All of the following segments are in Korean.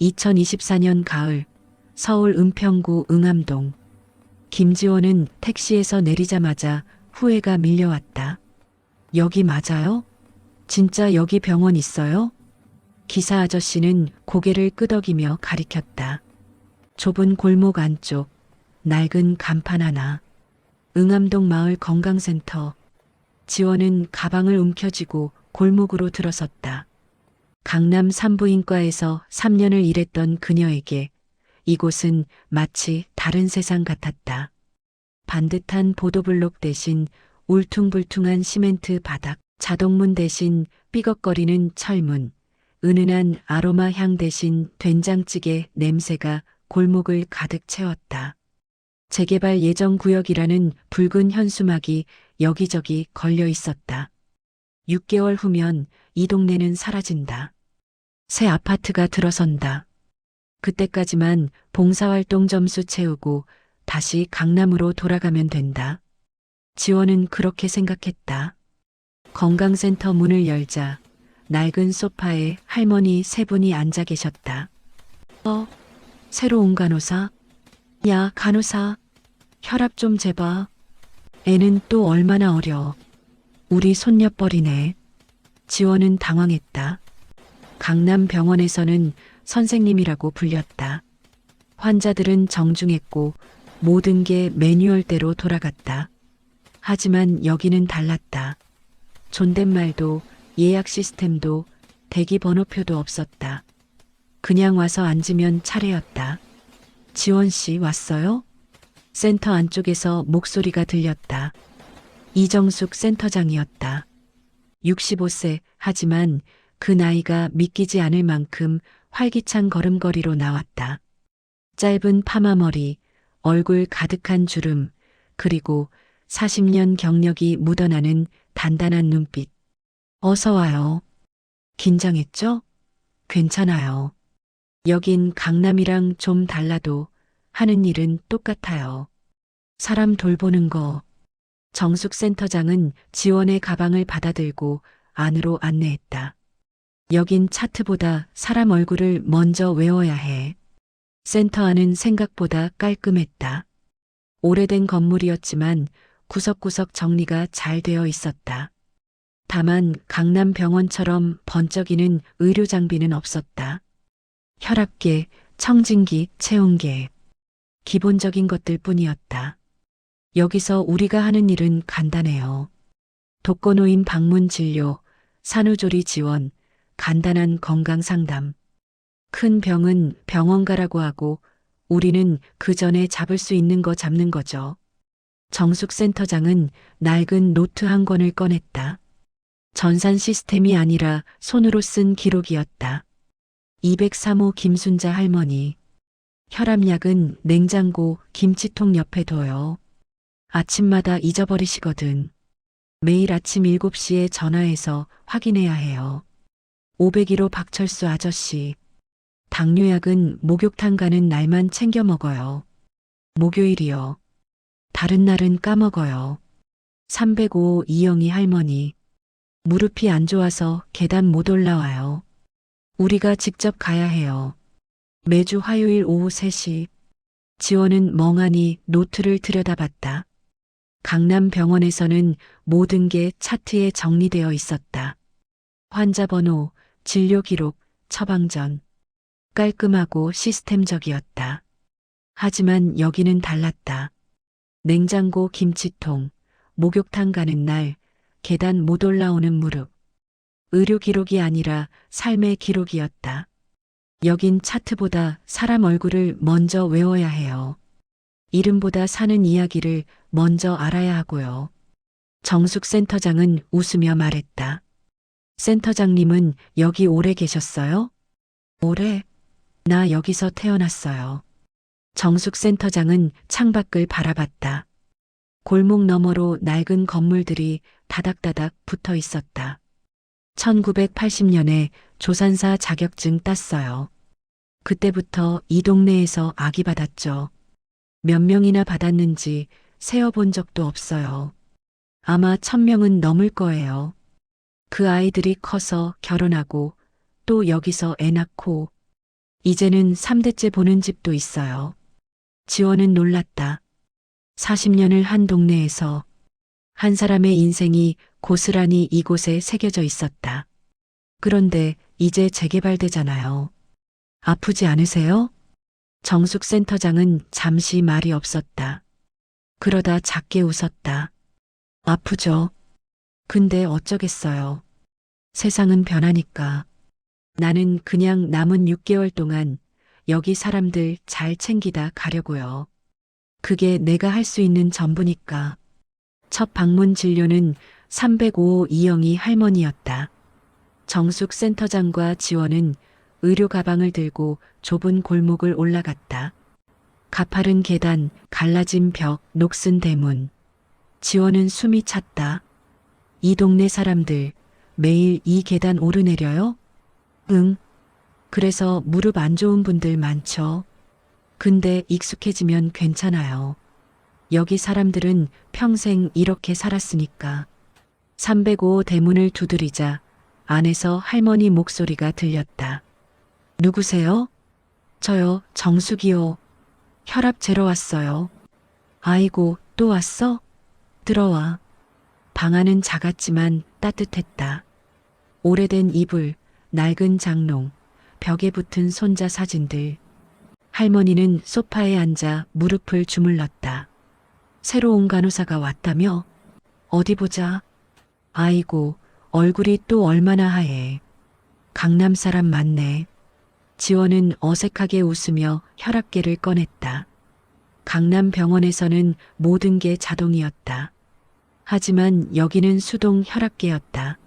2024년 가을 서울 은평구 응암동. 김지원은 택시에서 내리자마자 후회가 밀려왔다. 여기 맞아요? 진짜 여기 병원 있어요? 기사 아저씨는 고개를 끄덕이며 가리켰다. 좁은 골목 안쪽, 낡은 간판 하나. 응암동 마을 건강센터. 지원은 가방을 움켜쥐고 골목으로 들어섰다. 강남 산부인과에서 3년을 일했던 그녀에게 이곳은 마치 다른 세상 같았다. 반듯한 보도블록 대신 울퉁불퉁한 시멘트 바닥, 자동문 대신 삐걱거리는 철문, 은은한 아로마 향 대신 된장찌개 냄새가 골목을 가득 채웠다. 재개발 예정 구역이라는 붉은 현수막이 여기저기 걸려 있었다. 6개월 후면 이 동네는 사라진다. 새 아파트가 들어선다. 그때까지만 봉사활동 점수 채우고 다시 강남으로 돌아가면 된다. 지원은 그렇게 생각했다. 건강센터 문을 열자 낡은 소파에 할머니 세 분이 앉아 계셨다. 새로 온 간호사? 야, 간호사. 혈압 좀 재봐. 애는 또 얼마나 어려. 우리 손녀뻘이네. 지원은 당황했다. 강남 병원에서는 선생님이라고 불렸다. 환자들은 정중했고 모든 게 매뉴얼대로 돌아갔다. 하지만 여기는 달랐다. 존댓말도 예약 시스템도 대기 번호표도 없었다. 그냥 와서 앉으면 차례였다. 지원 씨 왔어요? 센터 안쪽에서 목소리가 들렸다. 이정숙 센터장이었다. 65세 하지만 그 나이가 믿기지 않을 만큼 활기찬 걸음걸이로 나왔다. 짧은 파마머리, 얼굴 가득한 주름, 그리고 40년 경력이 묻어나는 단단한 눈빛. 어서 와요. 긴장했죠? 괜찮아요. 여긴 강남이랑 좀 달라도 하는 일은 똑같아요. 사람 돌보는 거. 정숙 센터장은 지원의 가방을 받아들고 안으로 안내했다. 여긴 차트보다 사람 얼굴을 먼저 외워야 해. 센터 안은 생각보다 깔끔했다. 오래된 건물이었지만 구석구석 정리가 잘 되어 있었다. 다만 강남 병원처럼 번쩍이는 의료 장비는 없었다. 혈압계, 청진기, 체온계. 기본적인 것들 뿐이었다. 여기서 우리가 하는 일은 간단해요. 독거노인 방문 진료, 산후조리 지원, 간단한 건강 상담. 큰 병은 병원 가라고 하고 우리는 그 전에 잡을 수 있는 거 잡는 거죠. 정숙 센터장은 낡은 노트 한 권을 꺼냈다. 전산 시스템이 아니라 손으로 쓴 기록이었다. 203호 김순자 할머니. 혈압약은 냉장고, 김치통 옆에 둬요. 아침마다 잊어버리시거든. 매일 아침 7시에 전화해서 확인해야 해요. 501호 박철수 아저씨. 당뇨약은 목욕탕 가는 날만 챙겨 먹어요. 목요일이요. 다른 날은 까먹어요. 305호 이영희 할머니. 무릎이 안 좋아서 계단 못 올라와요. 우리가 직접 가야 해요. 매주 화요일 오후 3시. 지원은 멍하니 노트를 들여다봤다. 강남 병원에서는 모든 게 차트에 정리되어 있었다. 환자 번호, 진료 기록, 처방전. 깔끔하고 시스템적이었다. 하지만 여기는 달랐다. 냉장고 김치통, 목욕탕 가는 날, 계단 못 올라오는 무릎. 의료 기록이 아니라 삶의 기록이었다. 여긴 차트보다 사람 얼굴을 먼저 외워야 해요. 이름보다 사는 이야기를 먼저 알아야 하고요. 정숙 센터장은 웃으며 말했다. 센터장님은 여기 오래 계셨어요? 오래? 나 여기서 태어났어요. 정숙 센터장은 창밖을 바라봤다. 골목 너머로 낡은 건물들이 다닥다닥 붙어 있었다. 1980년에 조산사 자격증 땄어요. 그때부터 이 동네에서 아기 받았죠. 몇 명이나 받았는지 세어본 적도 없어요. 아마 1000명은 넘을 거예요. 그 아이들이 커서 결혼하고 또 여기서 애 낳고 이제는 3대째 보는 집도 있어요. 지원은 놀랐다. 40년을 한 동네에서 한 사람의 인생이 고스란히 이곳에 새겨져 있었다. 그런데 이제 재개발되잖아요. 아프지 않으세요? 정숙 센터장은 잠시 말이 없었다. 그러다 작게 웃었다. 아프죠. 근데 어쩌겠어요. 세상은 변하니까. 나는 그냥 남은 6개월 동안 여기 사람들 잘 챙기다 가려고요. 그게 내가 할 수 있는 전부니까. 첫 방문 진료는 305호 이영희 할머니였다. 정숙 센터장과 지원은 의료 가방을 들고 좁은 골목을 올라갔다. 가파른 계단, 갈라진 벽, 녹슨 대문. 지원은 숨이 찼다. 이 동네 사람들 매일 이 계단 오르내려요? 응. 그래서 무릎 안 좋은 분들 많죠. 근데 익숙해지면 괜찮아요. 여기 사람들은 평생 이렇게 살았으니까. 305호 대문을 두드리자 안에서 할머니 목소리가 들렸다. 누구세요? 저요, 정숙이요. 혈압 재러 왔어요. 아이고, 또 왔어? 들어와. 방 안은 작았지만 따뜻했다. 오래된 이불, 낡은 장롱, 벽에 붙은 손자 사진들. 할머니는 소파에 앉아 무릎을 주물렀다. 새로 온 간호사가 왔다며? 어디 보자. 아이고, 얼굴이 또 얼마나 하얘. 강남 사람 맞네. 지원은 어색하게 웃으며 혈압계를 꺼냈다. 강남 병원에서는 모든 게 자동이었다. 하지만 여기는 수동 혈압계였다.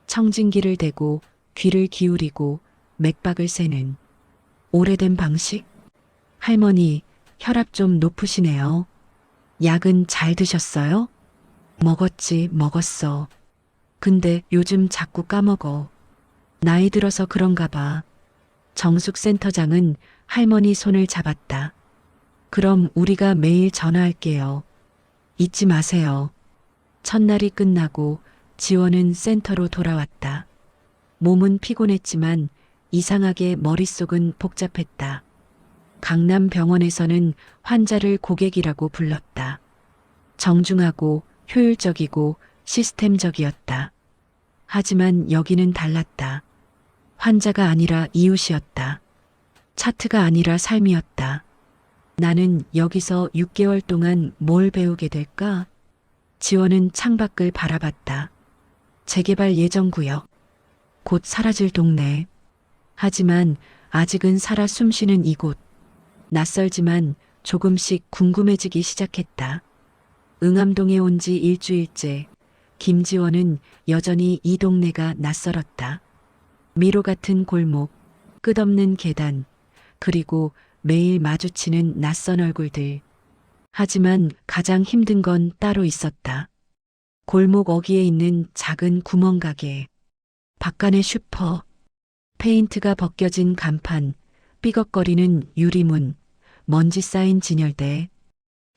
청진기를 대고 귀를 기울이고 맥박을 세는 오래된 방식? 할머니, 혈압 좀 높으시네요. 약은 잘 드셨어요? 먹었지, 먹었어. 근데 요즘 자꾸 까먹어. 나이 들어서 그런가 봐. 정숙 센터장은 할머니 손을 잡았다. 그럼 우리가 매일 전화할게요. 잊지 마세요. 첫날이 끝나고 지원은 센터로 돌아왔다. 몸은 피곤했지만 이상하게 머릿속은 복잡했다. 강남 병원에서는 환자를 고객이라고 불렀다. 정중하고 효율적이고 시스템적이었다. 하지만 여기는 달랐다. 환자가 아니라 이웃이었다. 차트가 아니라 삶이었다. 나는 여기서 6개월 동안 뭘 배우게 될까? 지원은 창밖을 바라봤다. 재개발 예정 구역. 곧 사라질 동네. 하지만 아직은 살아 숨쉬는 이곳. 낯설지만 조금씩 궁금해지기 시작했다. 응암동에 온 지 일주일째. 김지원은 여전히 이 동네가 낯설었다. 미로 같은 골목, 끝없는 계단, 그리고 매일 마주치는 낯선 얼굴들. 하지만 가장 힘든 건 따로 있었다. 골목 어귀에 있는 작은 구멍가게, 밖간의 슈퍼, 페인트가 벗겨진 간판, 삐걱거리는 유리문, 먼지 쌓인 진열대,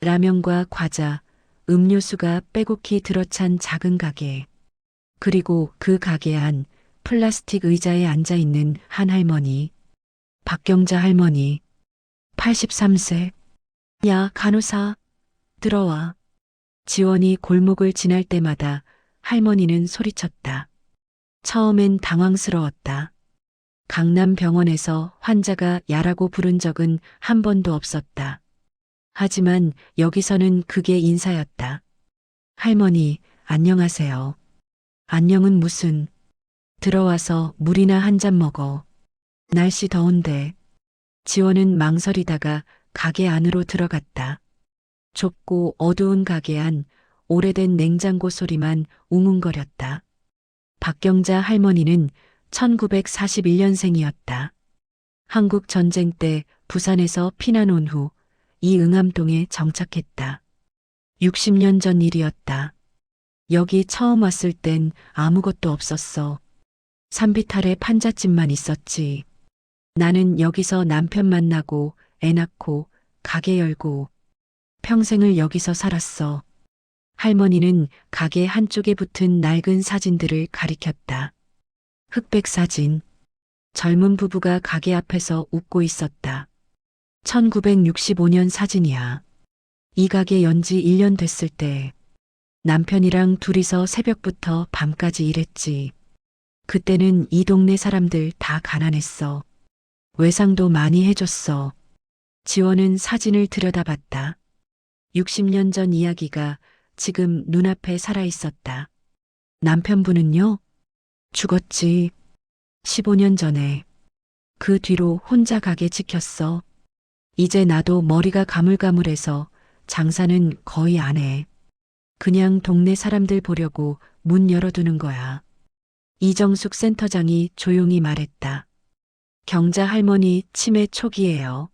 라면과 과자, 음료수가 빼곡히 들어찬 작은 가게. 그리고 그 가게 안 플라스틱 의자에 앉아있는 한 할머니. 박경자 할머니. 83세. 야, 간호사. 들어와. 지원이 골목을 지날 때마다 할머니는 소리쳤다. 처음엔 당황스러웠다. 강남 병원에서 환자가 야라고 부른 적은 한 번도 없었다. 하지만 여기서는 그게 인사였다. 할머니, 안녕하세요. 안녕은 무슨. 들어와서 물이나 한 잔 먹어. 날씨 더운데. 지원은 망설이다가 가게 안으로 들어갔다. 좁고 어두운 가게 안 오래된 냉장고 소리만 웅웅거렸다. 박경자 할머니는 1941년생이었다. 한국 전쟁 때 부산에서 피난 온 후 이 응암동에 정착했다. 60년 전 일이었다. 여기 처음 왔을 땐 아무것도 없었어. 산비탈에 판잣집만 있었지. 나는 여기서 남편 만나고 애 낳고 가게 열고 평생을 여기서 살았어. 할머니는 가게 한쪽에 붙은 낡은 사진들을 가리켰다. 흑백 사진. 젊은 부부가 가게 앞에서 웃고 있었다. 1965년 사진이야. 이 가게 연지 1년 됐을 때 남편이랑 둘이서 새벽부터 밤까지 일했지. 그때는 이 동네 사람들 다 가난했어. 외상도 많이 해줬어. 지원은 사진을 들여다봤다. 60년 전 이야기가 지금 눈앞에 살아 있었다. 남편분은요? 죽었지. 15년 전에. 그 뒤로 혼자 가게 지켰어. 이제 나도 머리가 가물가물해서 장사는 거의 안 해. 그냥 동네 사람들 보려고 문 열어두는 거야. 이정숙 센터장이 조용히 말했다. 경자 할머니 치매 초기예요.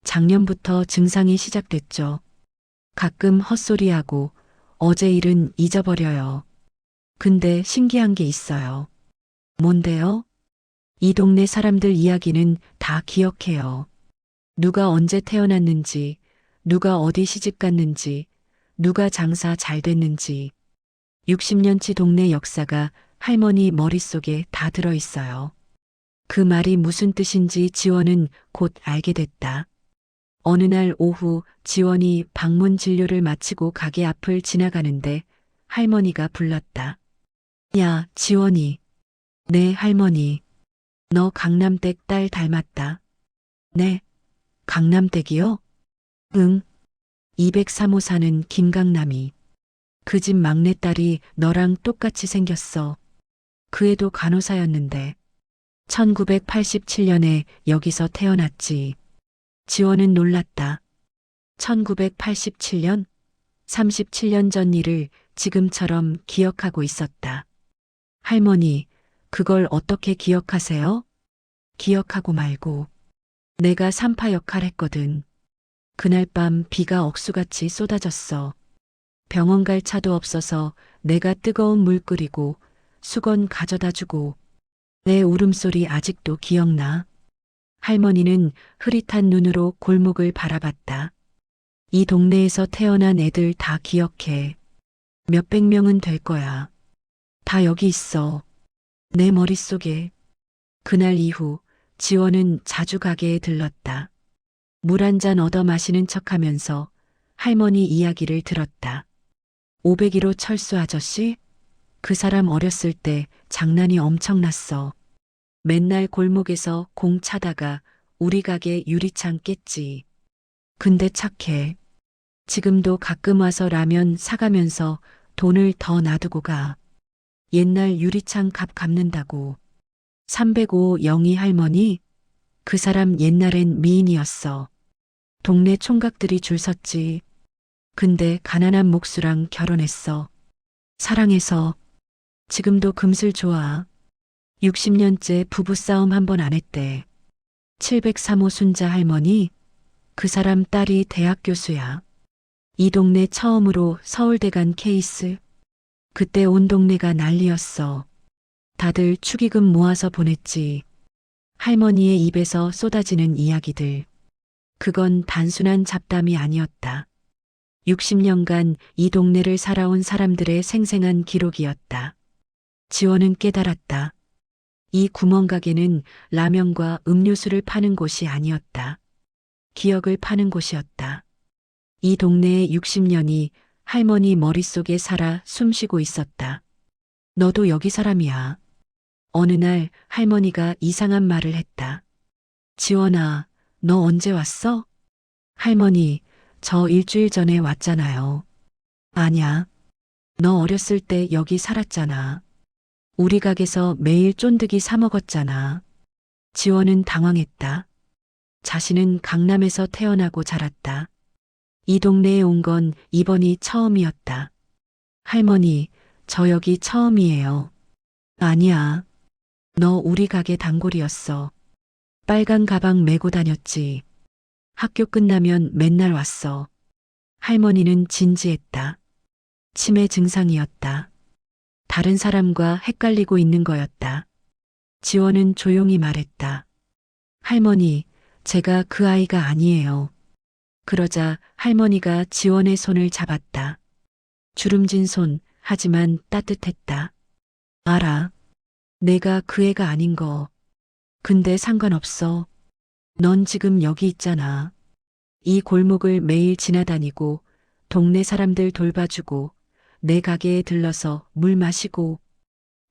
작년부터 증상이 시작됐죠. 가끔 헛소리하고 어제 일은 잊어버려요. 근데 신기한 게 있어요. 뭔데요? 이 동네 사람들 이야기는 다 기억해요. 누가 언제 태어났는지, 누가 어디 시집 갔는지, 누가 장사 잘 됐는지. 60년치 동네 역사가 할머니 머릿속에 다 들어 있어요. 그 말이 무슨 뜻인지 지원은 곧 알게 됐다. 어느 날 오후 지원이 방문 진료를 마치고 가게 앞을 지나가는데 할머니가 불렀다. 야, 지원이. 네, 할머니. 너 강남댁 딸 닮았다. 네, 강남댁이요? 응. 203호 사는 김강남이. 그 집 막내딸이 너랑 똑같이 생겼어. 그 애도 간호사였는데. 1987년에 여기서 태어났지. 지원은 놀랐다. 1987년? 37년 전 일을 지금처럼 기억하고 있었다. 할머니, 그걸 어떻게 기억하세요? 기억하고 말고. 내가 산파 역할 했거든. 그날 밤 비가 억수같이 쏟아졌어. 병원 갈 차도 없어서 내가 뜨거운 물 끓이고 수건 가져다 주고 내 울음소리 아직도 기억나. 할머니는 흐릿한 눈으로 골목을 바라봤다. 이 동네에서 태어난 애들 다 기억해. 몇백 명은 될 거야. 다 여기 있어. 내 머릿속에. 그날 이후 지원은 자주 가게에 들렀다. 물 한 잔 얻어 마시는 척하면서 할머니 이야기를 들었다. 501호 철수 아저씨? 그 사람 어렸을 때 장난이 엄청났어. 맨날 골목에서 공 차다가 우리 가게 유리창 깼지. 근데 착해. 지금도 가끔 와서 라면 사가면서 돈을 더 놔두고 가. 옛날 유리창 값 갚는다고. 305 영희 할머니? 그 사람 옛날엔 미인이었어. 동네 총각들이 줄 섰지. 근데 가난한 목수랑 결혼했어. 사랑해서. 지금도 금슬 좋아. 60년째 부부싸움 한 번 안 했대. 703호 순자 할머니? 그 사람 딸이 대학 교수야. 이 동네 처음으로 서울대 간 케이스. 그때 온 동네가 난리였어. 다들 축의금 모아서 보냈지. 할머니의 입에서 쏟아지는 이야기들. 그건 단순한 잡담이 아니었다. 60년간 이 동네를 살아온 사람들의 생생한 기록이었다. 지원은 깨달았다. 이 구멍가게는 라면과 음료수를 파는 곳이 아니었다. 기억을 파는 곳이었다. 이 동네의 60년이 할머니 머릿속에 살아 숨쉬고 있었다. 너도 여기 사람이야. 어느 날 할머니가 이상한 말을 했다. 지원아, 너 언제 왔어? 할머니, 저 일주일 전에 왔잖아요. 아냐. 너 어렸을 때 여기 살았잖아. 우리 가게에서 매일 쫀득이 사 먹었잖아. 지원은 당황했다. 자신은 강남에서 태어나고 자랐다. 이 동네에 온 건 이번이 처음이었다. 할머니, 저 여기 처음이에요. 아니야. 너 우리 가게 단골이었어. 빨간 가방 메고 다녔지. 학교 끝나면 맨날 왔어. 할머니는 진지했다. 치매 증상이었다. 다른 사람과 헷갈리고 있는 거였다. 지원은 조용히 말했다. 할머니, 제가 그 아이가 아니에요. 그러자 할머니가 지원의 손을 잡았다. 주름진 손, 하지만 따뜻했다. 알아. 내가 그 애가 아닌 거. 근데 상관없어. 넌 지금 여기 있잖아. 이 골목을 매일 지나다니고 동네 사람들 돌봐주고 내 가게에 들러서 물 마시고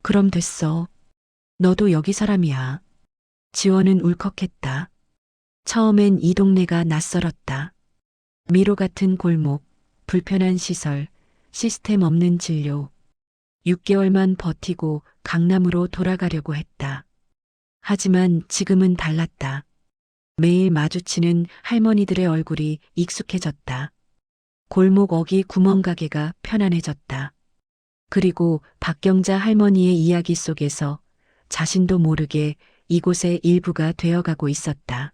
그럼 됐어. 너도 여기 사람이야. 지원은 울컥했다. 처음엔 이 동네가 낯설었다. 미로 같은 골목, 불편한 시설, 시스템 없는 진료. 6개월만 버티고 강남으로 돌아가려고 했다. 하지만 지금은 달랐다. 매일 마주치는 할머니들의 얼굴이 익숙해졌다. 골목 어귀 구멍가게가 편안해졌다. 그리고 박경자 할머니의 이야기 속에서 자신도 모르게 이곳의 일부가 되어가고 있었다.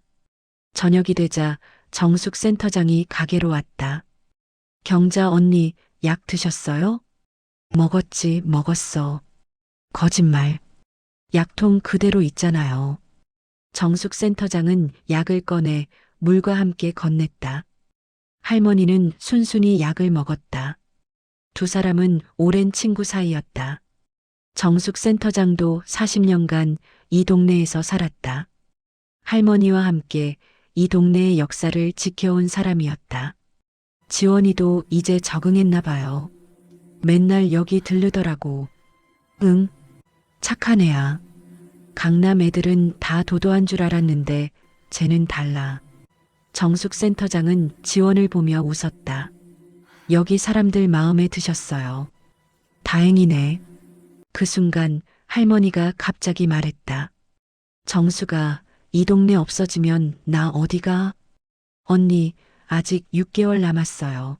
저녁이 되자 정숙 센터장이 가게로 왔다. 경자 언니, 약 드셨어요? 먹었지, 먹었어. 거짓말. 약통 그대로 있잖아요. 정숙 센터장은 약을 꺼내 물과 함께 건넸다. 할머니는 순순히 약을 먹었다. 두 사람은 오랜 친구 사이였다. 정숙 센터장도 40년간 이 동네에서 살았다. 할머니와 함께 이 동네의 역사를 지켜온 사람이었다. 지원이도 이제 적응했나 봐요. 맨날 여기 들르더라고. 응, 착한 애야. 강남 애들은 다 도도한 줄 알았는데 쟤는 달라. 정숙 센터장은 지원을 보며 웃었다. 여기 사람들 마음에 드셨어요. 다행이네. 그 순간 할머니가 갑자기 말했다. 정수가 이 동네 없어지면 나 어디가? 언니, 아직 6개월 남았어요.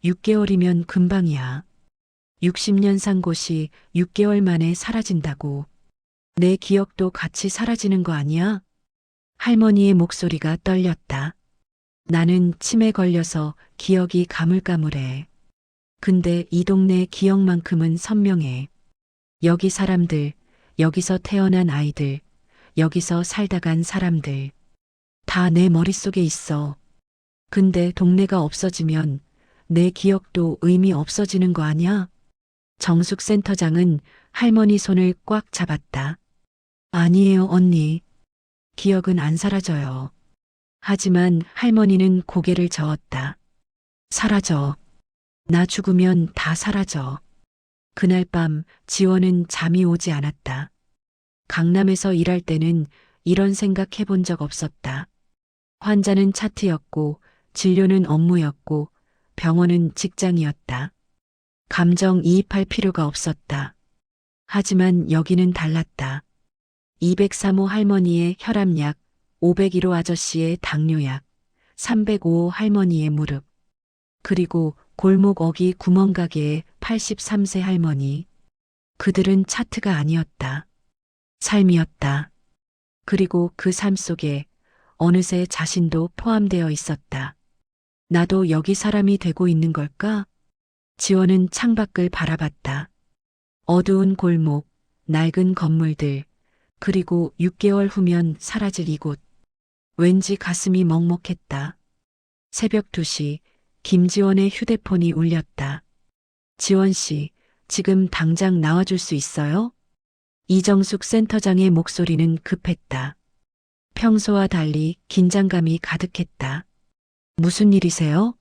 6개월이면 금방이야. 60년 산 곳이 6개월 만에 사라진다고. 내 기억도 같이 사라지는 거 아니야? 할머니의 목소리가 떨렸다. 나는 치매 걸려서 기억이 가물가물해. 근데 이 동네 기억만큼은 선명해. 여기 사람들, 여기서 태어난 아이들, 여기서 살다 간 사람들. 다 내 머릿속에 있어. 근데 동네가 없어지면 내 기억도 의미 없어지는 거 아니야? 정숙 센터장은 할머니 손을 꽉 잡았다. 아니에요, 언니. 기억은 안 사라져요. 하지만 할머니는 고개를 저었다. 사라져. 나 죽으면 다 사라져. 그날 밤 지원은 잠이 오지 않았다. 강남에서 일할 때는 이런 생각 해본 적 없었다. 환자는 차트였고 진료는 업무였고 병원은 직장이었다. 감정이입할 필요가 없었다. 하지만 여기는 달랐다. 203호 할머니의 혈압약, 501호 아저씨의 당뇨약, 305호 할머니의 무릎, 그리고 골목 어귀 구멍가게의 83세 할머니. 그들은 차트가 아니었다. 삶이었다. 그리고 그 삶 속에 어느새 자신도 포함되어 있었다. 나도 여기 사람이 되고 있는 걸까? 지원은 창밖을 바라봤다. 어두운 골목, 낡은 건물들, 그리고 6개월 후면 사라질 이곳. 왠지 가슴이 먹먹했다. 새벽 2시, 김지원의 휴대폰이 울렸다. 지원 씨, 지금 당장 나와줄 수 있어요? 이정숙 센터장의 목소리는 급했다. 평소와 달리 긴장감이 가득했다. 무슨 일이세요?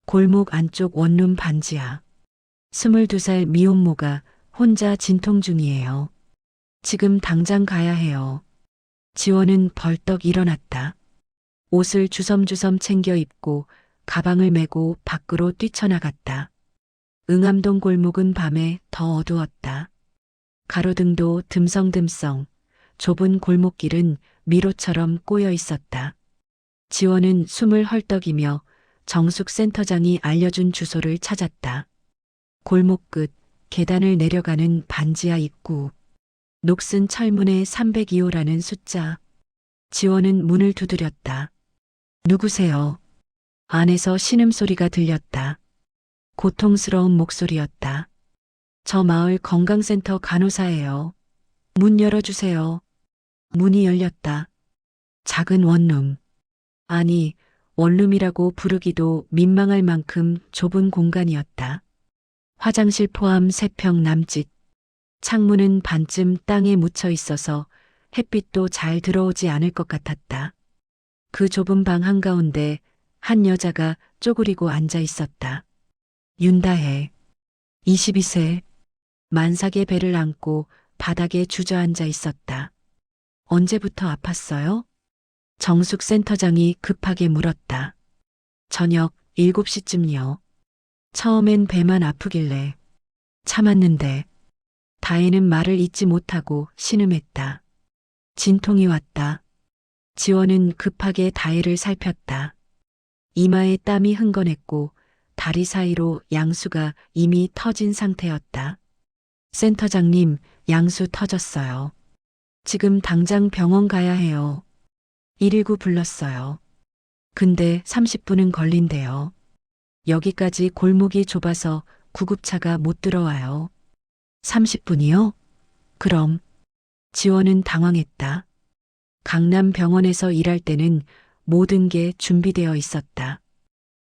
골목 안쪽 원룸 반지하. 22살 미혼모가 혼자 진통 중이에요. 지금 당장 가야 해요. 지원은 벌떡 일어났다. 옷을 주섬주섬 챙겨 입고 가방을 메고 밖으로 뛰쳐나갔다. 응암동 골목은 밤에 더 어두웠다. 가로등도 듬성듬성, 좁은 골목길은 미로처럼 꼬여 있었다. 지원은 숨을 헐떡이며 정숙 센터장이 알려준 주소를 찾았다. 골목 끝 계단을 내려가는 반지하 입구. 녹슨 철문에 302호라는 숫자. 지원은 문을 두드렸다. 누구세요? 안에서 신음소리가 들렸다. 고통스러운 목소리였다. 저 마을 건강센터 간호사예요. 문 열어주세요. 문이 열렸다. 작은 원룸. 아니, 원룸이라고 부르기도 민망할 만큼 좁은 공간이었다. 화장실 포함 3평 남짓. 창문은 반쯤 땅에 묻혀 있어서 햇빛도 잘 들어오지 않을 것 같았다. 그 좁은 방 한가운데 한 여자가 쪼그리고 앉아 있었다. 윤다혜, 22세, 만삭의 배를 안고 바닥에 주저앉아 있었다. 언제부터 아팠어요? 정숙 센터장이 급하게 물었다. 저녁 7시쯤요. 처음엔 배만 아프길래 참았는데 다혜는 말을 잇지 못하고 신음했다. 진통이 왔다. 지원은 급하게 다혜를 살폈다. 이마에 땀이 흥건했고 다리 사이로 양수가 이미 터진 상태였다. 센터장님, 양수 터졌어요. 지금 당장 병원 가야 해요. 119 불렀어요. 근데 30분은 걸린대요. 여기까지 골목이 좁아서 구급차가 못 들어와요. 30분이요? 그럼. 지원은 당황했다. 강남병원에서 일할 때는 모든 게 준비되어 있었다.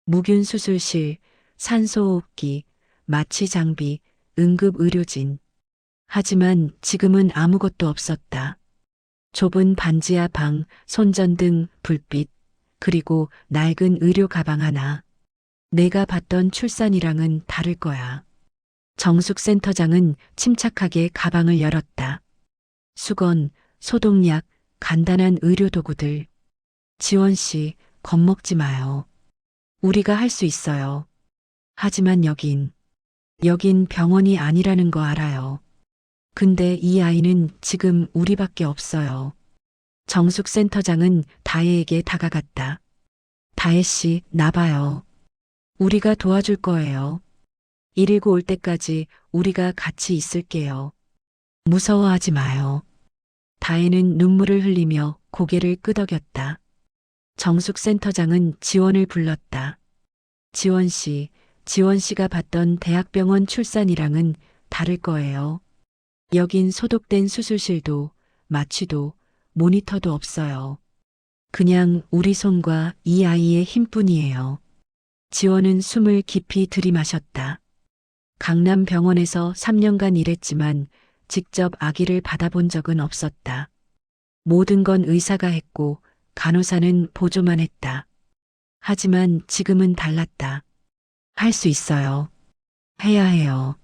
무균 수술실, 산소호흡기, 마취 장비, 응급의료진. 하지만 지금은 아무것도 없었다. 좁은 반지하 방, 손전등, 불빛, 그리고 낡은 의료 가방 하나. 내가 봤던 출산이랑은 다를 거야. 정숙 센터장은 침착하게 가방을 열었다. 수건, 소독약, 간단한 의료 도구들. 지원 씨, 겁먹지 마요. 우리가 할 수 있어요. 하지만 여긴 병원이 아니라는 거 알아요. 근데 이 아이는 지금 우리밖에 없어요. 정숙 센터장은 다혜에게 다가갔다. 다혜 씨, 나봐요. 우리가 도와줄 거예요. 119 올 때까지 우리가 같이 있을게요. 무서워하지 마요. 다혜는 눈물을 흘리며 고개를 끄덕였다. 정숙 센터장은 지원을 불렀다. 지원 씨가 봤던 대학병원 출산이랑은 다를 거예요. 여긴 소독된 수술실도, 마취도, 모니터도 없어요. 그냥 우리 손과 이 아이의 힘뿐이에요. 지원은 숨을 깊이 들이마셨다. 강남병원에서 3년간 일했지만 직접 아기를 받아본 적은 없었다. 모든 건 의사가 했고 간호사는 보조만 했다. 하지만 지금은 달랐다. 할 수 있어요. 해야 해요.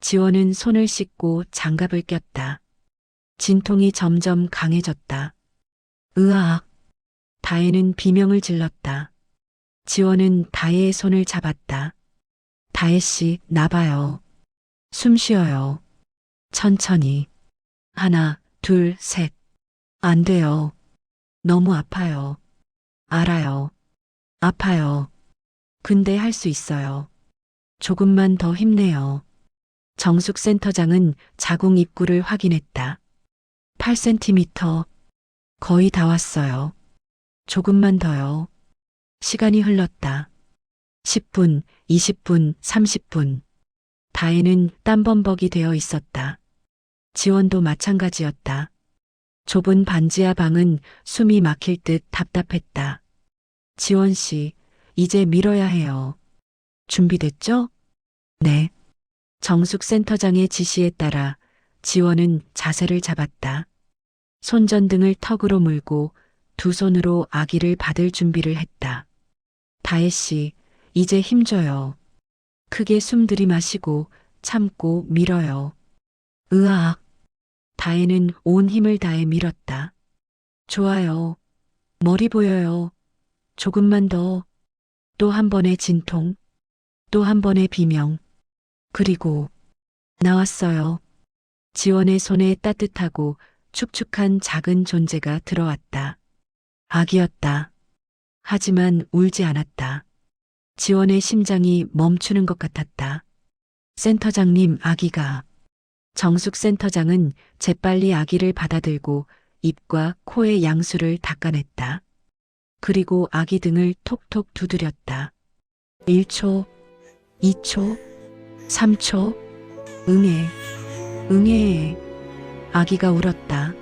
지원은 손을 씻고 장갑을 꼈다. 진통이 점점 강해졌다. 으악. 다혜는 비명을 질렀다. 지원은 다혜의 손을 잡았다. 다혜 씨, 나봐요. 숨 쉬어요. 천천히. 하나, 둘, 셋. 안 돼요. 너무 아파요. 알아요. 아파요. 근데 할 수 있어요. 조금만 더 힘내요. 정숙 센터장은 자궁 입구를 확인했다. 8cm. 거의 다 왔어요. 조금만 더요. 시간이 흘렀다. 10분, 20분, 30분. 다혜는 땀범벅이 되어 있었다. 지원도 마찬가지였다. 좁은 반지하 방은 숨이 막힐 듯 답답했다. 지원 씨, 이제 밀어야 해요. 준비됐죠? 네. 정숙 센터장의 지시에 따라 지원은 자세를 잡았다. 손전등을 턱으로 물고 두 손으로 아기를 받을 준비를 했다. 다혜 씨, 이제 힘줘요. 크게 숨 들이마시고 참고 밀어요. 으악. 다혜는 온 힘을 다해 밀었다. 좋아요. 머리 보여요. 조금만 더. 또 한 번의 진통. 또 한 번의 비명. 그리고 나왔어요. 지원의 손에 따뜻하고 축축한 작은 존재가 들어왔다. 아기였다. 하지만 울지 않았다. 지원의 심장이 멈추는 것 같았다. 센터장님, 아기가. 정숙 센터장은 재빨리 아기를 받아들고 입과 코의 양수를 닦아냈다. 그리고 아기 등을 톡톡 두드렸다. 1초, 2초, 3초, 응애, 응애. 아기가 울었다.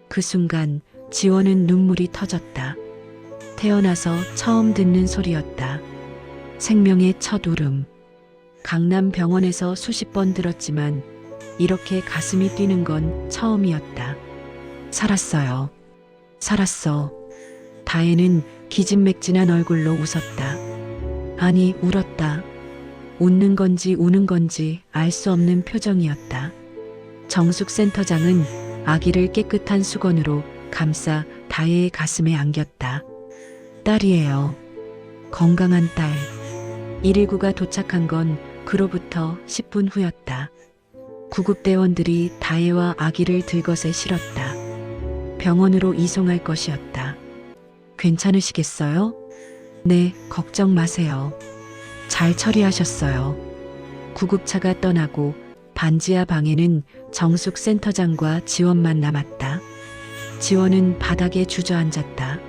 그 순간 지원은 눈물이 터졌다. 태어나서 처음 듣는 소리였다. 생명의 첫 울음. 강남병원에서 수십 번 들었지만 이렇게 가슴이 뛰는 건 처음이었다. 살았어요. 살았어. 다혜는 기진맥진한 얼굴로 웃었다. 아니, 울었다. 웃는 건지 우는 건지 알 수 없는 표정이었다. 정숙 센터장은 아기를 깨끗한 수건으로 감싸 다혜의 가슴에 안겼다. 딸이에요. 건강한 딸. 119가 도착한 건 그로부터 10분 후였다. 구급대원들이 다혜와 아기를 들것에 실었다. 병원으로 이송할 것이었다. 괜찮으시겠어요? 네, 걱정 마세요. 잘 처리하셨어요. 구급차가 떠나고 반지하 방에는 정숙 센터장과 지원만 남았다. 지원은 바닥에 주저앉았다.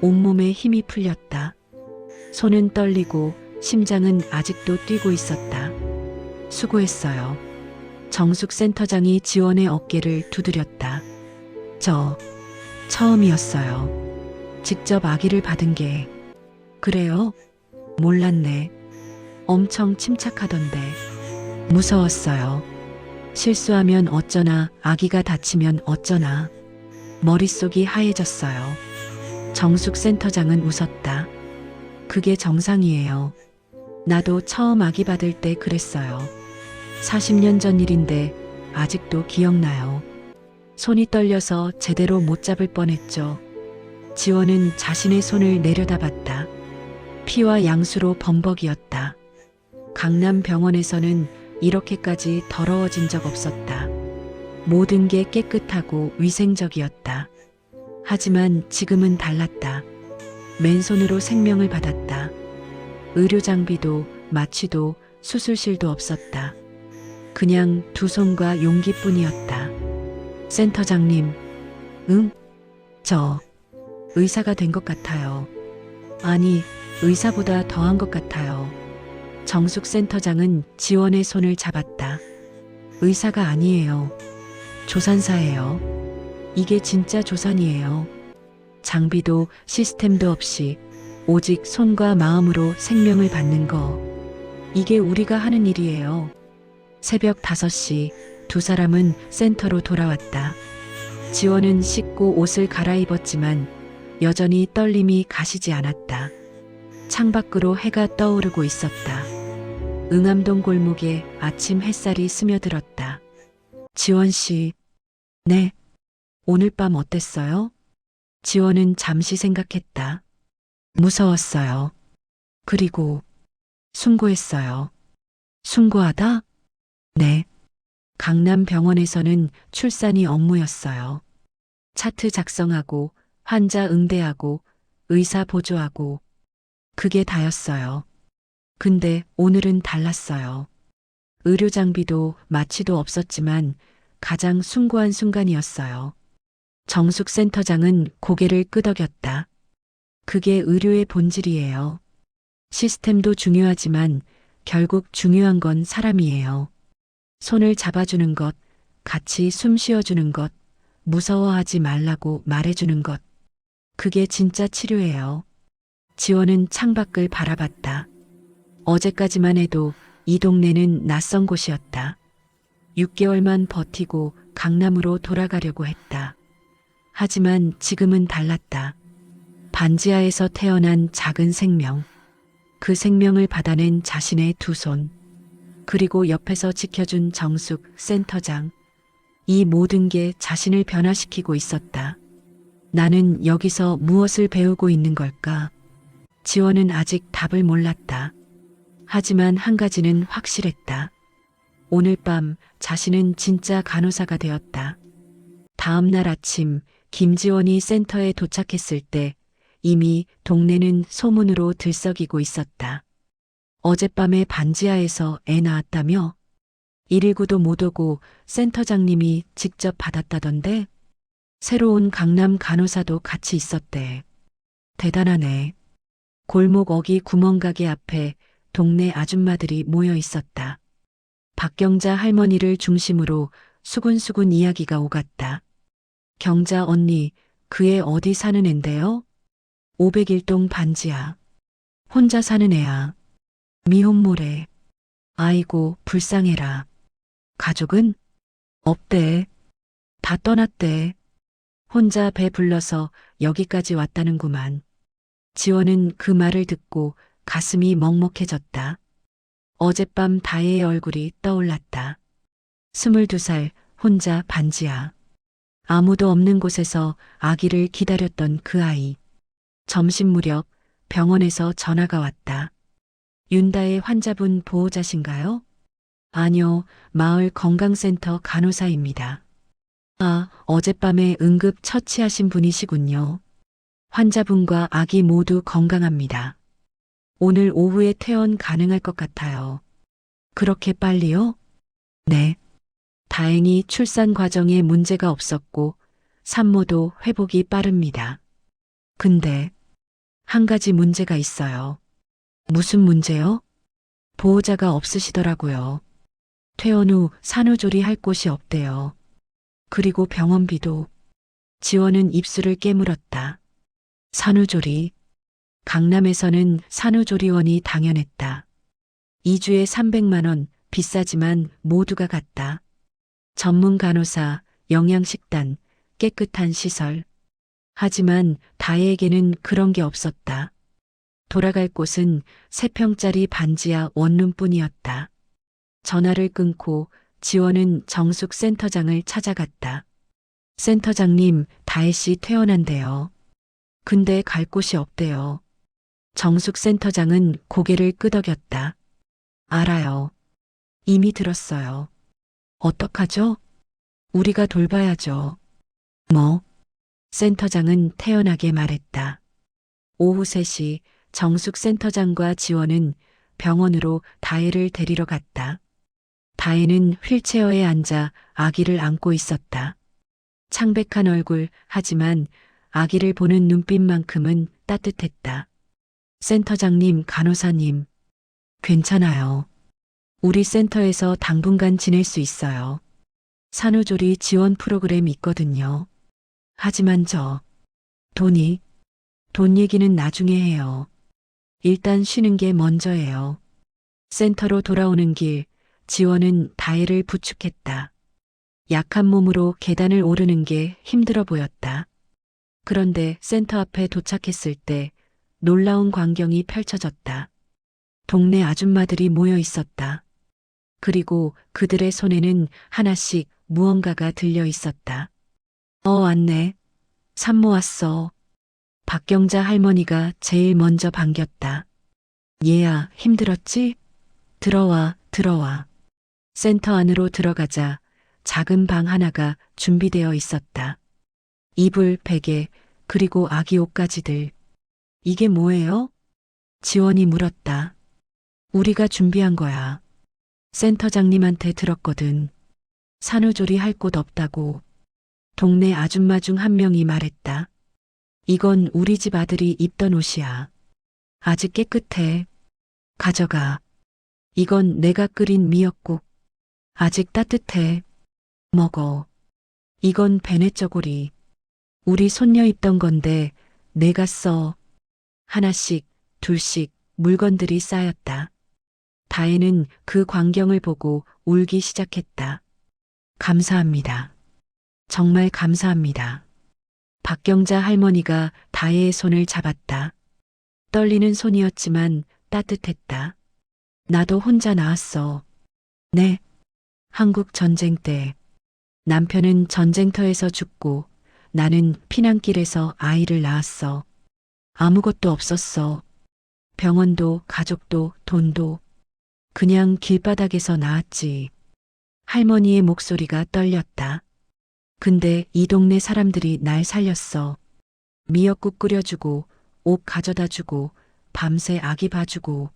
온몸에 힘이 풀렸다. 손은 떨리고 심장은 아직도 뛰고 있었다. 수고했어요. 정숙 센터장이 지원의 어깨를 두드렸다. 저 처음이었어요. 직접 아기를 받은 게. 그래요? 몰랐네. 엄청 침착하던데. 무서웠어요. 실수하면 어쩌나, 아기가 다치면 어쩌나. 머릿속이 하얘졌어요. 정숙 센터장은 웃었다. 그게 정상이에요. 나도 처음 아기 받을 때 그랬어요. 40년 전 일인데 아직도 기억나요. 손이 떨려서 제대로 못 잡을 뻔했죠. 지원은 자신의 손을 내려다봤다. 피와 양수로 범벅이었다. 강남병원에서는 이렇게까지 더러워진 적 없었다. 모든 게 깨끗하고 위생적이었다. 하지만 지금은 달랐다. 맨손으로 생명을 받았다. 의료 장비도 마취도 수술실도 없었다. 그냥 두 손과 용기뿐이었다. 센터장님, 응? 저 의사가 된 것 같아요. 아니, 의사보다 더한 것 같아요. 정숙 센터장은 지원의 손을 잡았다. 의사가 아니에요. 조산사예요. 이게 진짜 조산이에요. 장비도 시스템도 없이 오직 손과 마음으로 생명을 받는 거. 이게 우리가 하는 일이에요. 새벽 5시 두 사람은 센터로 돌아왔다. 지원은 씻고 옷을 갈아입었지만 여전히 떨림이 가시지 않았다. 창밖으로 해가 떠오르고 있었다. 응암동 골목에 아침 햇살이 스며들었다. 지원 씨, 네. 오늘 밤 어땠어요? 지원은 잠시 생각했다. 무서웠어요. 그리고 숭고했어요. 숭고하다? 네. 강남병원에서는 출산이 업무였어요. 차트 작성하고 환자 응대하고 의사 보조하고 그게 다였어요. 근데 오늘은 달랐어요. 의료 장비도 마취도 없었지만 가장 숭고한 순간이었어요. 정숙 센터장은 고개를 끄덕였다. 그게 의료의 본질이에요. 시스템도 중요하지만 결국 중요한 건 사람이에요. 손을 잡아주는 것, 같이 숨 쉬어주는 것, 무서워하지 말라고 말해주는 것. 그게 진짜 치료예요. 지원은 창밖을 바라봤다. 어제까지만 해도 이 동네는 낯선 곳이었다. 6개월만 버티고 강남으로 돌아가려고 했다. 하지만 지금은 달랐다. 반지하에서 태어난 작은 생명. 그 생명을 받아낸 자신의 두 손. 그리고 옆에서 지켜준 정숙 센터장. 이 모든 게 자신을 변화시키고 있었다. 나는 여기서 무엇을 배우고 있는 걸까? 지원은 아직 답을 몰랐다. 하지만 한 가지는 확실했다. 오늘 밤 자신은 진짜 간호사가 되었다. 다음 날 아침 김지원이 센터에 도착했을 때 이미 동네는 소문으로 들썩이고 있었다. 어젯밤에 반지하에서 애 낳았다며? 119도 못 오고 센터장님이 직접 받았다던데? 새로운 강남 간호사도 같이 있었대. 대단하네. 골목 어기 구멍가게 앞에 동네 아줌마들이 모여 있었다. 박경자 할머니를 중심으로 수군수군 이야기가 오갔다. 경자 언니, 그 애 어디 사는 앤데요? 501동 반지하. 혼자 사는 애야. 미혼모래. 아이고, 불쌍해라. 가족은? 없대. 다 떠났대. 혼자 배 불러서 여기까지 왔다는구만. 지원은 그 말을 듣고 가슴이 먹먹해졌다. 어젯밤 다혜의 얼굴이 떠올랐다. 22살 혼자 반지하. 아무도 없는 곳에서 아기를 기다렸던 그 아이. 점심 무렵 병원에서 전화가 왔다. 윤다의 환자분 보호자신가요? 아니요, 마을 건강센터 간호사입니다. 아, 어젯밤에 응급 처치하신 분이시군요. 환자분과 아기 모두 건강합니다. 오늘 오후에 퇴원 가능할 것 같아요. 그렇게 빨리요? 네. 다행히 출산 과정에 문제가 없었고 산모도 회복이 빠릅니다. 근데 한 가지 문제가 있어요. 무슨 문제요? 보호자가 없으시더라고요. 퇴원 후 산후조리 할 곳이 없대요. 그리고 병원비도. 지원은 입술을 깨물었다. 산후조리. 강남에서는 산후조리원이 당연했다. 2주에 300만 원, 비싸지만 모두가 갔다. 전문 간호사, 영양식단, 깨끗한 시설. 하지만 다혜에게는 그런 게 없었다. 돌아갈 곳은 3평짜리 반지하 원룸뿐이었다. 전화를 끊고 지원은 정숙 센터장을 찾아갔다. 센터장님, 다혜 씨 퇴원한대요. 근데 갈 곳이 없대요. 정숙 센터장은 고개를 끄덕였다. 알아요. 이미 들었어요. 어떡하죠? 우리가 돌봐야죠. 뭐? 센터장은 태연하게 말했다. 오후 3시 정숙 센터장과 지원은 병원으로 다혜를 데리러 갔다. 다혜는 휠체어에 앉아 아기를 안고 있었다. 창백한 얼굴, 하지만 아기를 보는 눈빛만큼은 따뜻했다. 센터장님, 간호사님, 괜찮아요. 우리 센터에서 당분간 지낼 수 있어요. 산후조리 지원 프로그램 있거든요. 하지만 돈 얘기는 나중에 해요. 일단 쉬는 게 먼저예요. 센터로 돌아오는 길, 지원은 다혜를 부축했다. 약한 몸으로 계단을 오르는 게 힘들어 보였다. 그런데 센터 앞에 도착했을 때 놀라운 광경이 펼쳐졌다. 동네 아줌마들이 모여 있었다. 그리고 그들의 손에는 하나씩 무언가가 들려 있었다. 왔네. 산모 왔어. 박경자 할머니가 제일 먼저 반겼다. 얘야, 힘들었지? 들어와, 들어와. 센터 안으로 들어가자 작은 방 하나가 준비되어 있었다. 이불, 베개, 그리고 아기 옷가지들. 이게 뭐예요? 지원이 물었다. 우리가 준비한 거야. 센터장님한테 들었거든. 산후조리 할 곳 없다고. 동네 아줌마 중 한 명이 말했다. 이건 우리 집 아들이 입던 옷이야. 아직 깨끗해. 가져가. 이건 내가 끓인 미역국. 아직 따뜻해. 먹어. 이건 베네쩌고리. 우리 손녀 입던 건데 내가 써. 하나씩, 둘씩 물건들이 쌓였다. 다혜는 그 광경을 보고 울기 시작했다. 감사합니다. 정말 감사합니다. 박경자 할머니가 다혜의 손을 잡았다. 떨리는 손이었지만 따뜻했다. 나도 혼자 낳았어. 네. 한국 전쟁 때. 남편은 전쟁터에서 죽고 나는 피난길에서 아이를 낳았어. 아무것도 없었어. 병원도 가족도 돈도. 그냥 길바닥에서 낳았지. 할머니의 목소리가 떨렸다. 근데 이 동네 사람들이 날 살렸어. 미역국 끓여주고, 옷 가져다 주고, 밤새 아기 봐주고.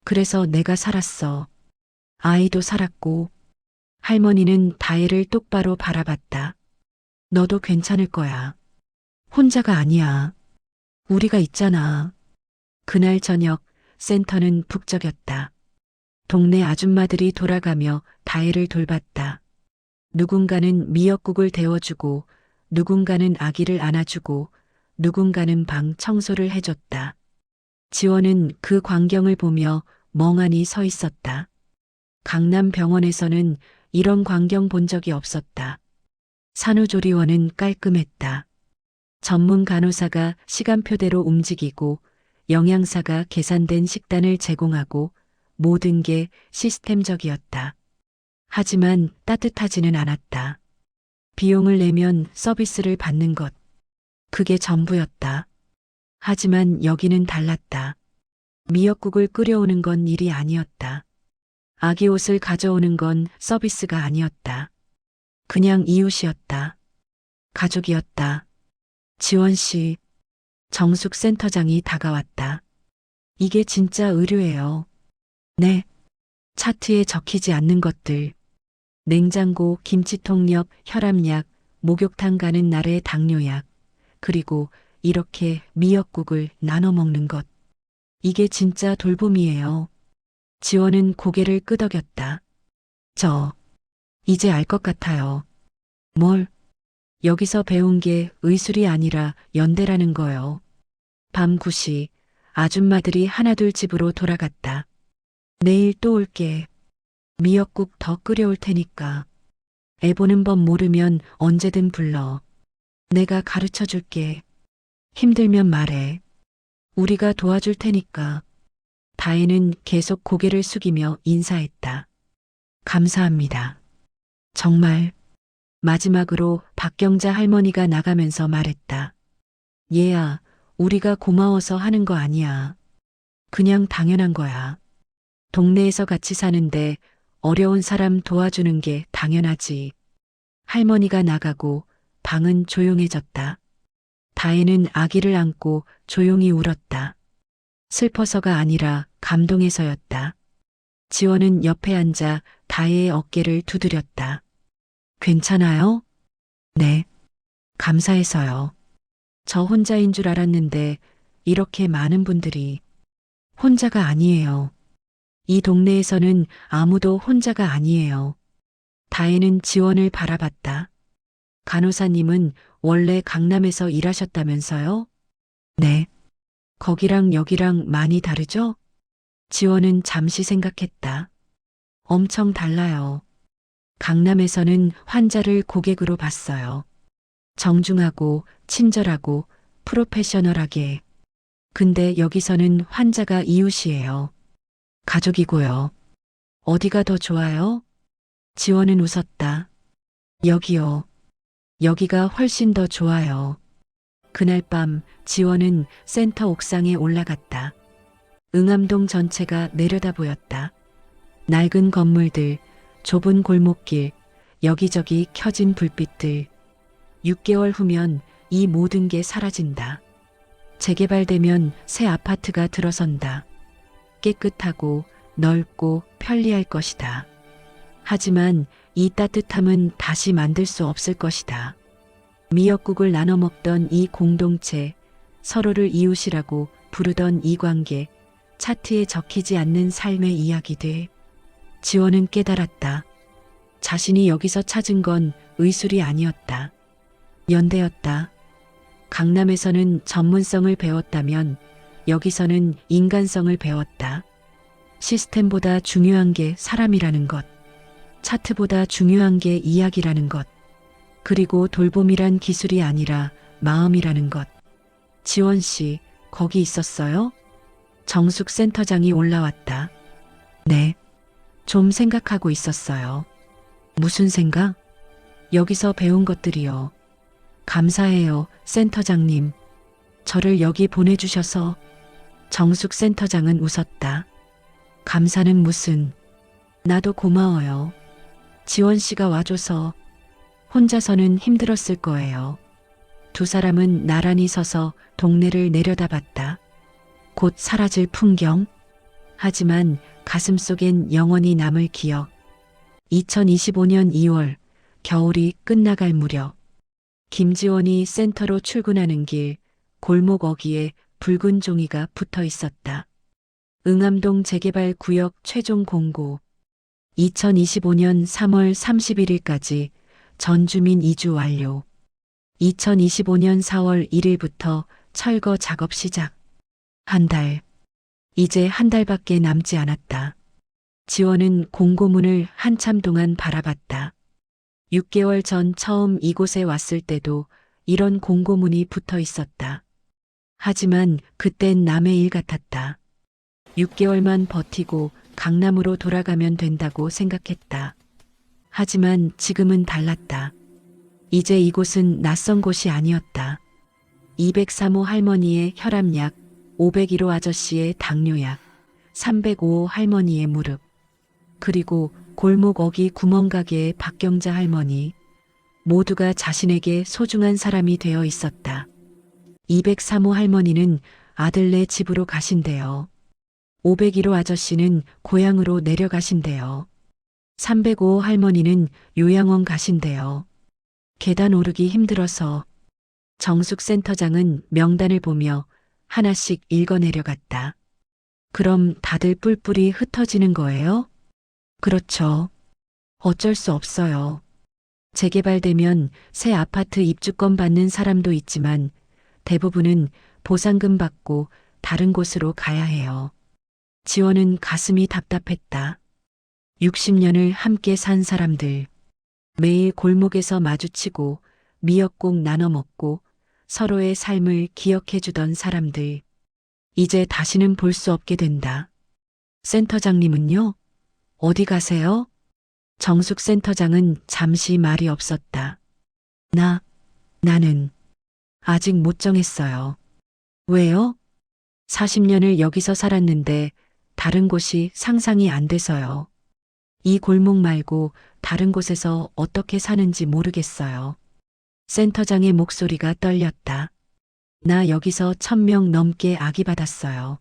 그래서 내가 살았어. 아이도 살았고. 할머니는 다혜를 똑바로 바라봤다. 너도 괜찮을 거야. 혼자가 아니야. 우리가 있잖아. 그날 저녁 센터는 북적였다. 동네 아줌마들이 돌아가며 다혜를 돌봤다. 누군가는 미역국을 데워주고, 누군가는 아기를 안아주고, 누군가는 방 청소를 해줬다. 지원은 그 광경을 보며 멍하니 서 있었다. 강남 병원에서는 이런 광경 본 적이 없었다. 산후조리원은 깔끔했다. 전문 간호사가 시간표대로 움직이고 영양사가 계산된 식단을 제공하고 모든 게 시스템적이었다. 하지만 따뜻하지는 않았다. 비용을 내면 서비스를 받는 것. 그게 전부였다. 하지만 여기는 달랐다. 미역국을 끓여오는 건 일이 아니었다. 아기 옷을 가져오는 건 서비스가 아니었다. 그냥 이웃이었다. 가족이었다. 지원 씨, 정숙 센터장이 다가왔다. 이게 진짜 의료예요. 네. 차트에 적히지 않는 것들. 냉장고, 김치통 옆 혈압약, 목욕탕 가는 날의 당뇨약, 그리고 이렇게 미역국을 나눠 먹는 것. 이게 진짜 돌봄이에요. 지원은 고개를 끄덕였다. 이제 알 것 같아요. 뭘? 여기서 배운 게 의술이 아니라 연대라는 거요. 밤 9시 아줌마들이 하나둘 집으로 돌아갔다. 내일 또 올게. 미역국 더 끓여올 테니까. 애 보는 법 모르면 언제든 불러. 내가 가르쳐 줄게. 힘들면 말해. 우리가 도와줄 테니까. 다혜는 계속 고개를 숙이며 인사했다. 감사합니다. 정말. 마지막으로 박경자 할머니가 나가면서 말했다. 얘야, 우리가 고마워서 하는 거 아니야. 그냥 당연한 거야. 동네에서 같이 사는데 어려운 사람 도와주는 게 당연하지. 할머니가 나가고 방은 조용해졌다. 다혜는 아기를 안고 조용히 울었다. 슬퍼서가 아니라 감동해서였다. 지원은 옆에 앉아 다혜의 어깨를 두드렸다. 괜찮아요? 네. 감사해서요. 저 혼자인 줄 알았는데 이렇게 많은 분들이 혼자가 아니에요. 이 동네에서는 아무도 혼자가 아니에요. 다혜는 지원을 바라봤다. 간호사님은 원래 강남에서 일하셨다면서요? 네. 거기랑 여기랑 많이 다르죠? 지원은 잠시 생각했다. 엄청 달라요. 강남에서는 환자를 고객으로 봤어요. 정중하고 친절하고 프로페셔널하게. 근데 여기서는 환자가 이웃이에요. 가족이고요. 어디가 더 좋아요? 지원은 웃었다. 여기요. 여기가 훨씬 더 좋아요. 그날 밤 지원은 센터 옥상에 올라갔다. 응암동 전체가 내려다 보였다. 낡은 건물들, 좁은 골목길, 여기저기 켜진 불빛들. 6개월 후면 이 모든 게 사라진다. 재개발되면 새 아파트가 들어선다. 깨끗하고 넓고 편리할 것이다. 하지만 이 따뜻함은 다시 만들 수 없을 것이다. 미역국을 나눠 먹던 이 공동체, 서로를 이웃이라고 부르던 이 관계, 차트에 적히지 않는 삶의 이야기들. 지원은 깨달았다. 자신이 여기서 찾은 건 의술이 아니었다. 연대였다. 강남에서는 전문성을 배웠다면 여기서는 인간성을 배웠다. 시스템보다 중요한 게 사람이라는 것. 차트보다 중요한 게 이야기라는 것. 그리고 돌봄이란 기술이 아니라 마음이라는 것. 지원 씨, 거기 있었어요? 정숙 센터장이 올라왔다. 네. 좀 생각하고 있었어요. 무슨 생각? 여기서 배운 것들이요. 감사해요, 센터장님. 저를 여기 보내주셔서. 정숙 센터장은 웃었다. 감사는 무슨. 나도 고마워요. 지원 씨가 와줘서. 혼자서는 힘들었을 거예요. 두 사람은 나란히 서서 동네를 내려다봤다. 곧 사라질 풍경. 하지만 가슴 속엔 영원히 남을 기억. 2025년 2월, 겨울이 끝나갈 무렵. 김지원이 센터로 출근하는 길, 골목 어귀에 붉은 종이가 붙어 있었다. 응암동 재개발 구역 최종 공고. 2025년 3월 31일까지 전 주민 이주 완료. 2025년 4월 1일부터 철거 작업 시작. 한 달. 이제 한 달밖에 남지 않았다. 지원은 공고문을 한참 동안 바라봤다. 6개월 전 처음 이곳에 왔을 때도 이런 공고문이 붙어 있었다. 하지만 그땐 남의 일 같았다. 6개월만 버티고 강남으로 돌아가면 된다고 생각했다. 하지만 지금은 달랐다. 이제 이곳은 낯선 곳이 아니었다. 203호 할머니의 혈압약, 501호 아저씨의 당뇨약, 305호 할머니의 무릎, 그리고 골목 어기 구멍가게의 박경자 할머니, 모두가 자신에게 소중한 사람이 되어 있었다. 203호 할머니는 아들네 집으로 가신대요. 501호 아저씨는 고향으로 내려가신대요. 305호 할머니는 요양원 가신대요. 계단 오르기 힘들어서. 정숙 센터장은 명단을 보며 하나씩 읽어 내려갔다. 그럼 다들 뿔뿔이 흩어지는 거예요? 그렇죠. 어쩔 수 없어요. 재개발되면 새 아파트 입주권 받는 사람도 있지만 대부분은 보상금 받고 다른 곳으로 가야 해요. 지원은 가슴이 답답했다. 60년을 함께 산 사람들. 매일 골목에서 마주치고 미역국 나눠 먹고 서로의 삶을 기억해 주던 사람들. 이제 다시는 볼 수 없게 된다. 센터장님은요? 어디 가세요? 정숙 센터장은 잠시 말이 없었다. 나는 아직 못 정했어요. 왜요? 40년을 여기서 살았는데 다른 곳이 상상이 안 돼서요. 이 골목 말고 다른 곳에서 어떻게 사는지 모르겠어요. 센터장의 목소리가 떨렸다. 나 여기서 1000명 넘게 아기 받았어요.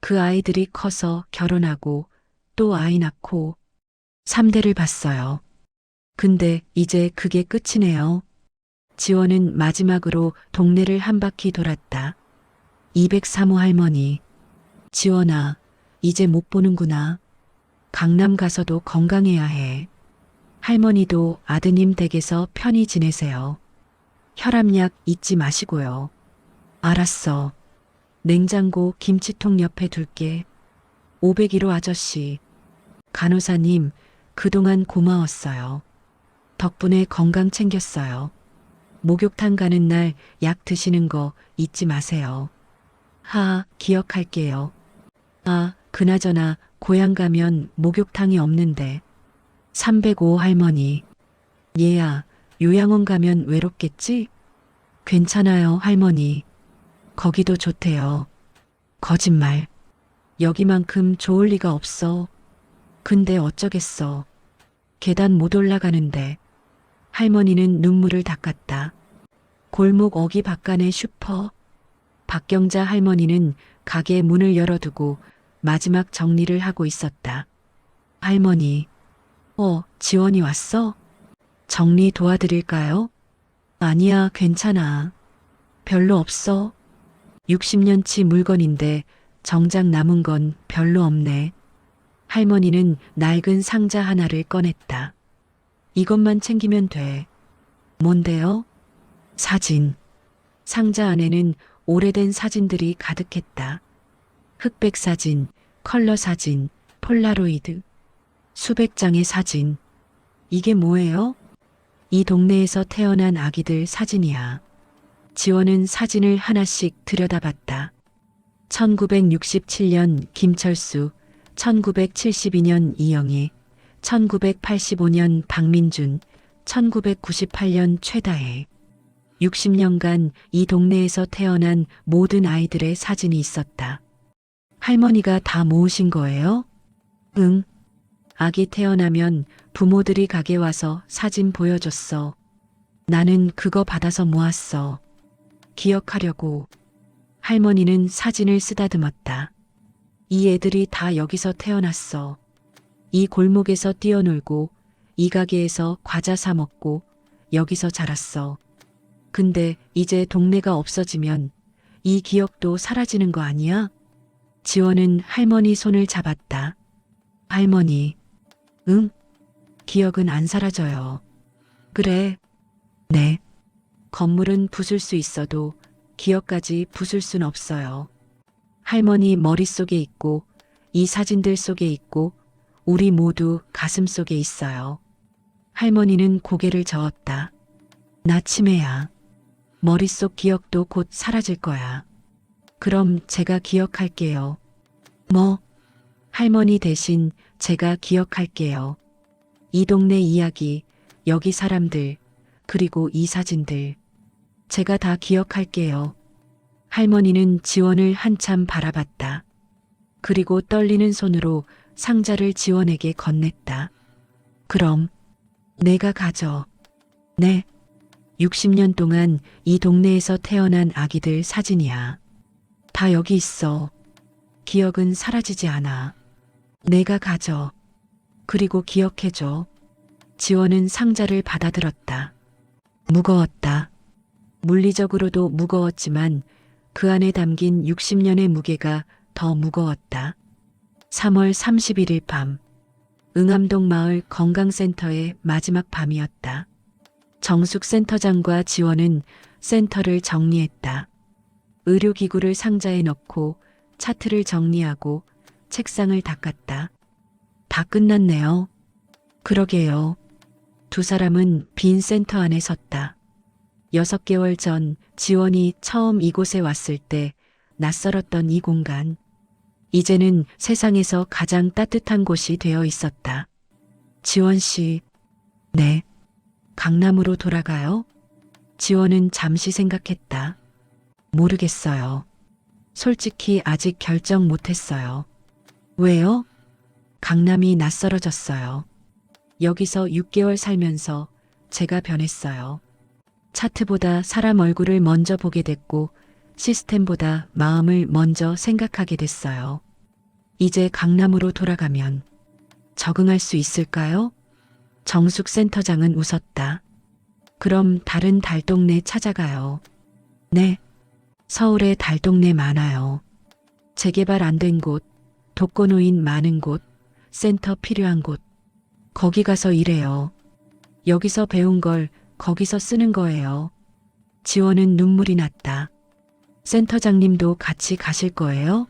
그 아이들이 커서 결혼하고 또 아이 낳고 3대를 봤어요. 근데 이제 그게 끝이네요. 지원은 마지막으로 동네를 한 바퀴 돌았다. 203호 할머니. 지원아, 이제 못 보는구나. 강남 가서도 건강해야 해. 할머니도 아드님 댁에서 편히 지내세요. 혈압약 잊지 마시고요. 알았어. 냉장고 김치통 옆에 둘게. 501호 아저씨. 간호사님, 그동안 고마웠어요. 덕분에 건강 챙겼어요. 목욕탕 가는 날 약 드시는 거 잊지 마세요. 기억할게요. 그나저나 고향 가면 목욕탕이 없는데. 305 할머니. 얘야, 요양원 가면 외롭겠지? 괜찮아요, 할머니. 거기도 좋대요. 거짓말. 여기만큼 좋을 리가 없어. 근데 어쩌겠어. 계단 못 올라가는데. 할머니는 눈물을 닦았다. 골목 어기 밖간의 슈퍼. 박경자 할머니는 가게 문을 열어두고 마지막 정리를 하고 있었다. 할머니. 지원이 왔어? 정리 도와드릴까요? 아니야, 괜찮아. 별로 없어. 60년치 물건인데 정작 남은 건 별로 없네. 할머니는 낡은 상자 하나를 꺼냈다. 이것만 챙기면 돼. 뭔데요? 사진. 상자 안에는 오래된 사진들이 가득했다. 흑백 사진, 컬러 사진, 폴라로이드. 수백 장의 사진. 이게 뭐예요? 이 동네에서 태어난 아기들 사진이야. 지원은 사진을 하나씩 들여다봤다. 1967년 김철수, 1972년 이영희, 1985년 박민준, 1998년 최다혜. 60년간 이 동네에서 태어난 모든 아이들의 사진이 있었다. 할머니가 다 모으신 거예요? 응. 아기 태어나면 부모들이 가게 와서 사진 보여줬어. 나는 그거 받아서 모았어. 기억하려고. 할머니는 사진을 쓰다듬었다. 이 애들이 다 여기서 태어났어. 이 골목에서 뛰어놀고, 이 가게에서 과자 사 먹고, 여기서 자랐어. 근데 이제 동네가 없어지면 이 기억도 사라지는 거 아니야? 지원은 할머니 손을 잡았다. 할머니. 응? 기억은 안 사라져요. 그래. 네. 건물은 부술 수 있어도 기억까지 부술 순 없어요. 할머니 머릿속에 있고 이 사진들 속에 있고 우리 모두 가슴 속에 있어요. 할머니는 고개를 저었다. 나 치매야. 머릿속 기억도 곧 사라질 거야. 그럼 제가 기억할게요. 뭐? 할머니 대신 제가 기억할게요. 이 동네 이야기, 여기 사람들, 그리고 이 사진들. 제가 다 기억할게요. 할머니는 지원을 한참 바라봤다. 그리고 떨리는 손으로 상자를 지원에게 건넸다. 그럼 내가 가져. 네. 60년 동안 이 동네에서 태어난 아기들 사진이야. 다 여기 있어. 기억은 사라지지 않아. 내가 가져. 그리고 기억해줘. 지원은 상자를 받아들었다. 무거웠다. 물리적으로도 무거웠지만 그 안에 담긴 60년의 무게가 더 무거웠다. 3월 31일 밤, 응암동 마을 건강센터의 마지막 밤이었다. 정숙 센터장과 지원은 센터를 정리했다. 의료기구를 상자에 넣고 차트를 정리하고 책상을 닦았다. 다 끝났네요. 그러게요. 두 사람은 빈 센터 안에 섰다. 6개월 전 지원이 처음 이곳에 왔을 때 낯설었던 이 공간. 이제는 세상에서 가장 따뜻한 곳이 되어 있었다. 지원 씨, 네. 강남으로 돌아가요? 지원은 잠시 생각했다. 모르겠어요. 솔직히 아직 결정 못했어요. 왜요? 강남이 낯설어졌어요. 여기서 6개월 살면서 제가 변했어요. 차트보다 사람 얼굴을 먼저 보게 됐고 시스템보다 마음을 먼저 생각하게 됐어요. 이제 강남으로 돌아가면 적응할 수 있을까요? 정숙 센터장은 웃었다. 그럼 다른 달동네 찾아가요. 네. 서울에 달동네 많아요. 재개발 안 된 곳, 독거노인 많은 곳, 센터 필요한 곳. 거기 가서 일해요. 여기서 배운 걸 거기서 쓰는 거예요. 지원은 눈물이 났다. 센터장님도 같이 가실 거예요?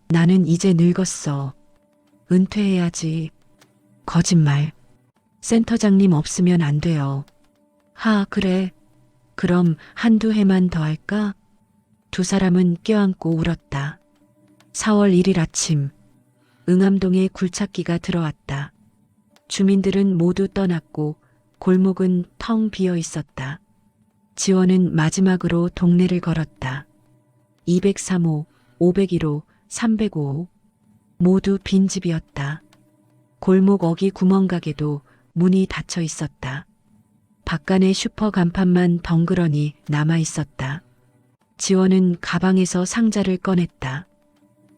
나는 이제 늙었어. 은퇴해야지. 거짓말. 센터장님 없으면 안 돼요. 그래. 그럼 한두 해만 더 할까? 두 사람은 껴안고 울었다. 4월 1일 아침, 응암동에 굴착기가 들어왔다. 주민들은 모두 떠났고 골목은 텅 비어 있었다. 지원은 마지막으로 동네를 걸었다. 203호, 501호, 305호. 모두 빈집이었다. 골목 어기 구멍가게도 문이 닫혀 있었다. 바깥의 슈퍼 간판만 덩그러니 남아 있었다. 지원은 가방에서 상자를 꺼냈다.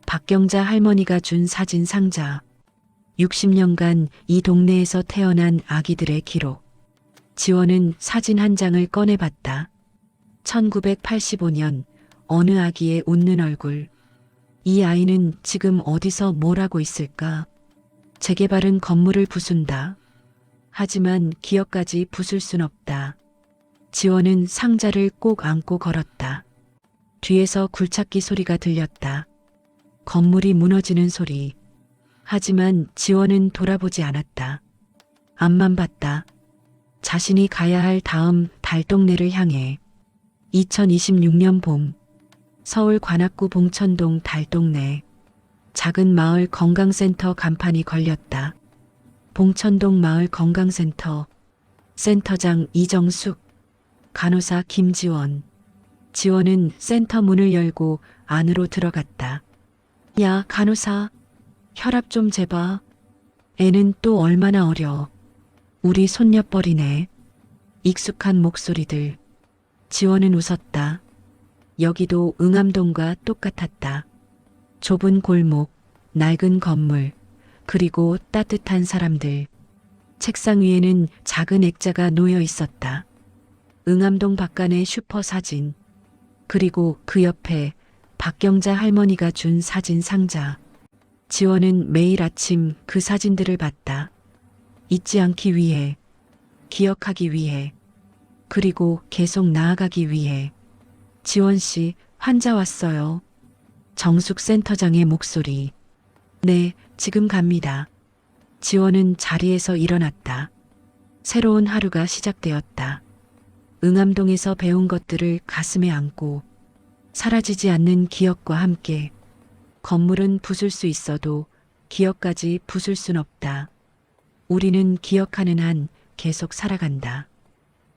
박경자 할머니가 준 사진 상자. 60년간 이 동네에서 태어난 아기들의 기록. 지원은 사진 한 장을 꺼내봤다. 1985년 어느 아기의 웃는 얼굴. 이 아이는 지금 어디서 뭘 하고 있을까? 재개발은 건물을 부순다. 하지만 기억까지 부술 순 없다. 지원은 상자를 꼭 안고 걸었다. 뒤에서 굴착기 소리가 들렸다. 건물이 무너지는 소리. 하지만 지원은 돌아보지 않았다. 앞만 봤다. 자신이 가야 할 다음 달동네를 향해. 2026년 봄, 서울 관악구 봉천동 달동네. 작은 마을 건강센터 간판이 걸렸다. 봉천동 마을 건강센터. 센터장 이정숙, 간호사 김지원. 지원은 센터 문을 열고 안으로 들어갔다. 야, 간호사. 혈압 좀 재봐. 애는 또 얼마나 어려. 우리 손녀뻘이네. 익숙한 목소리들. 지원은 웃었다. 여기도 응암동과 똑같았다. 좁은 골목, 낡은 건물, 그리고 따뜻한 사람들. 책상 위에는 작은 액자가 놓여 있었다. 응암동 박간의 슈퍼 사진. 그리고 그 옆에 박경자 할머니가 준 사진 상자. 지원은 매일 아침 그 사진들을 봤다. 잊지 않기 위해, 기억하기 위해, 그리고 계속 나아가기 위해. 지원 씨, 환자 왔어요. 정숙 센터장의 목소리. 네, 지금 갑니다. 지원은 자리에서 일어났다. 새로운 하루가 시작되었다. 응암동에서 배운 것들을 가슴에 안고 사라지지 않는 기억과 함께 건물은 부술 수 있어도 기억까지 부술 순 없다. 우리는 기억하는 한 계속 살아간다.